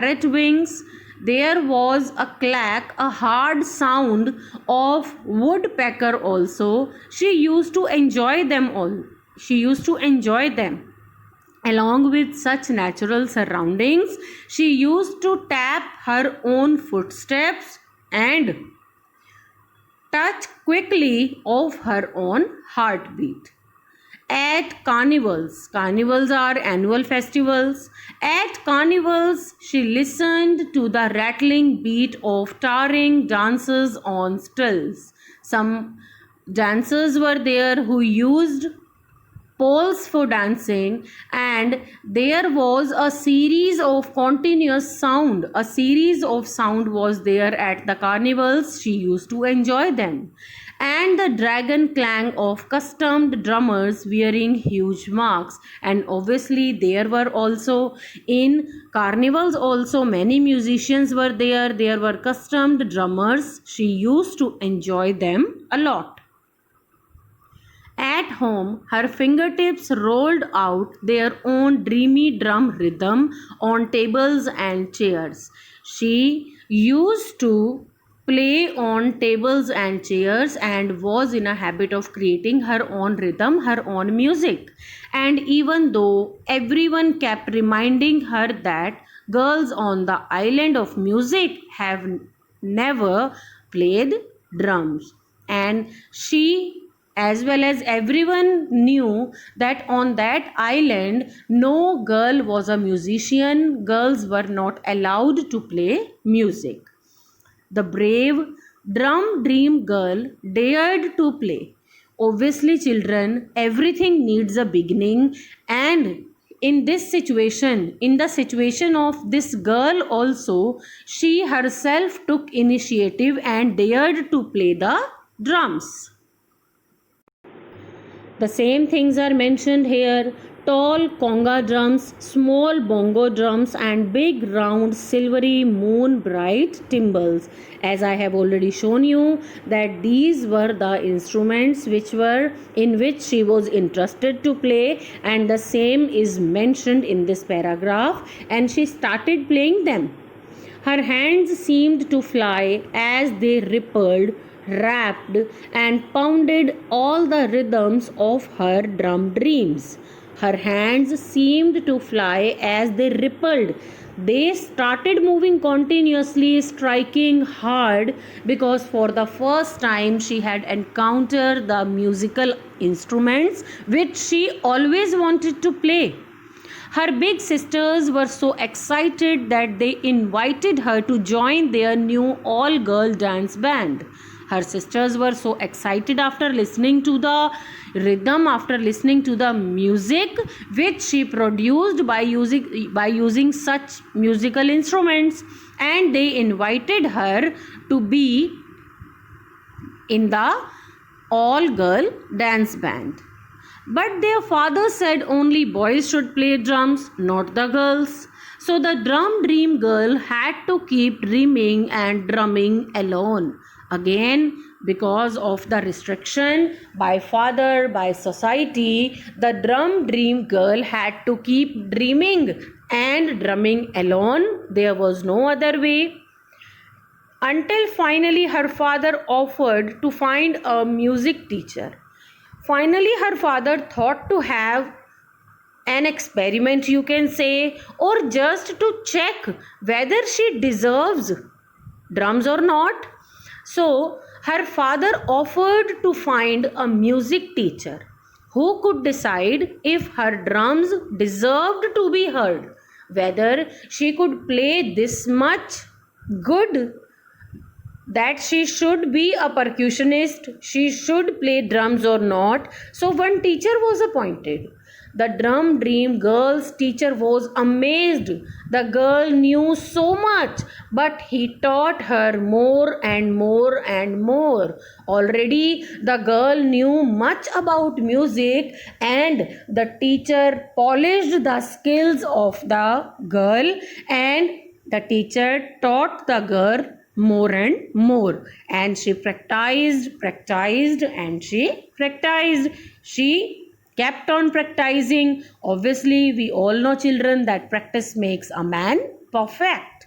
parrot wings. There was a clack, a hard sound of woodpecker also. She used to enjoy them all. She used to enjoy them. Along with such natural surroundings, she used to tap her own footsteps and touch quickly of her own heartbeat. At carnivals, carnivals are annual festivals. At carnivals, she listened to the rattling beat of towering dancers on stilts. Some dancers were there who used poles for dancing, and there was a series of sound was there at the carnivals. She used to enjoy them, and the dragon clang of customed drummers wearing huge marks. And obviously there were also in carnivals also many musicians were there. There were customed drummers. She used to enjoy them a lot. At home, her fingertips rolled out their own dreamy drum rhythm on tables and chairs. She used to play on tables and chairs and was in a habit of creating her own rhythm, her own music. And even though everyone kept reminding her that girls on the island of music have never played drums, and she as well as everyone knew that on that island no girl was a musician, girls were not allowed to play music. The brave drum dream girl dared to play. Obviously, children, everything needs a beginning, and in this situation, in the situation of this girl also, she herself took initiative and dared to play the drums. The same things are mentioned here: tall conga drums, small bongo drums, and big round silvery moon bright timbals. As I have already shown you that these were the instruments in which she was interested to play, and the same is mentioned in this paragraph, and she started playing them. Her hands seemed to fly as they rippled, rapped, and pounded all the rhythms of her drum dreams. Her hands seemed to fly as they rippled. They started moving continuously, striking hard, because for the first time she had encountered the musical instruments which she always wanted to play. Her big sisters were so excited that they invited her to join their new all girl dance band. Her sisters were so excited after listening to the rhythm, after listening to the music which she produced by using such musical instruments, and they invited her to be in the all girl dance band. But their father said only boys should play drums, not the girls. So the drum dream girl had to keep dreaming and drumming alone. Again, because of the restriction by father, by society, the drum dream girl had to keep dreaming and drumming alone. There was no other way. Until finally her father offered to find a music teacher. Finally, her father thought to have an experiment, you can say, or just to check whether she deserves drums or not. So, her father offered to find a music teacher who could decide if her drums deserved to be heard, whether she could play this much good that she should be a percussionist, she should play drums or not. So one teacher was appointed. The drum dream girl's teacher was amazed. The girl knew so much, but he taught her more and more and more. Already the girl knew much about music, and the teacher polished the skills of the girl, and the teacher taught the girl more and more, and she practiced and she kept on practicing. Obviously we all know, children, that practice makes a man perfect,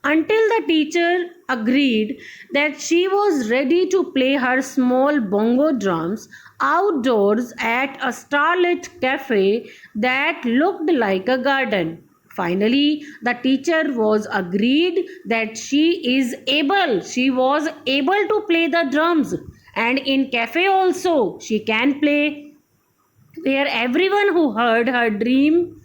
until the teacher agreed that she was ready to play her small bongo drums outdoors at a starlit cafe that looked like a garden. Finally, the teacher was agreed that she was able to play the drums, and in cafe also she can play, where everyone who heard her dream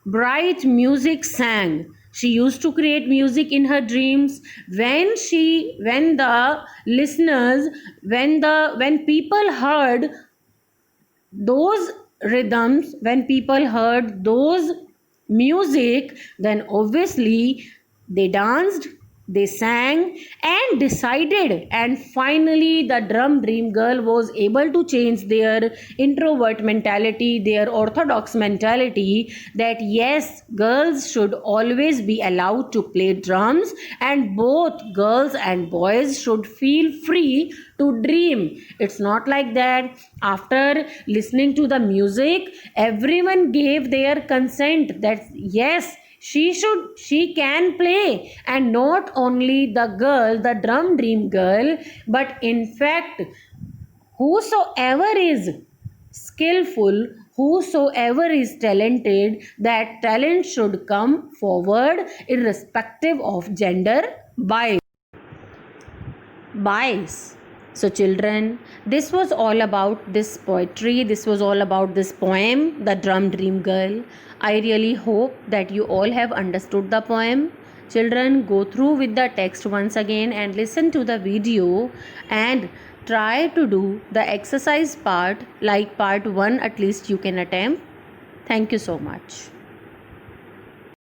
bright music sang. She used to create music in her dreams. When the listeners, when people heard those rhythms, when people heard those music, then obviously they danced, they sang, and decided. And finally, the drum dream girl was able to change their introvert mentality, their orthodox mentality, that yes, girls should always be allowed to play drums, and both girls and boys should feel free to dream. It's not like that. After listening to the music, everyone gave their consent that yes, she can play. And not only the girl, the drum dream girl, but in fact, whosoever is skillful, whosoever is talented, that talent should come forward irrespective of gender bias. So, children, this was all about this poetry, this was all about this poem, The Drum Dream Girl. I really hope that you all have understood the poem. Children, go through with the text once again and listen to the video and try to do the exercise part, like part 1 at least you can attempt. Thank you so much.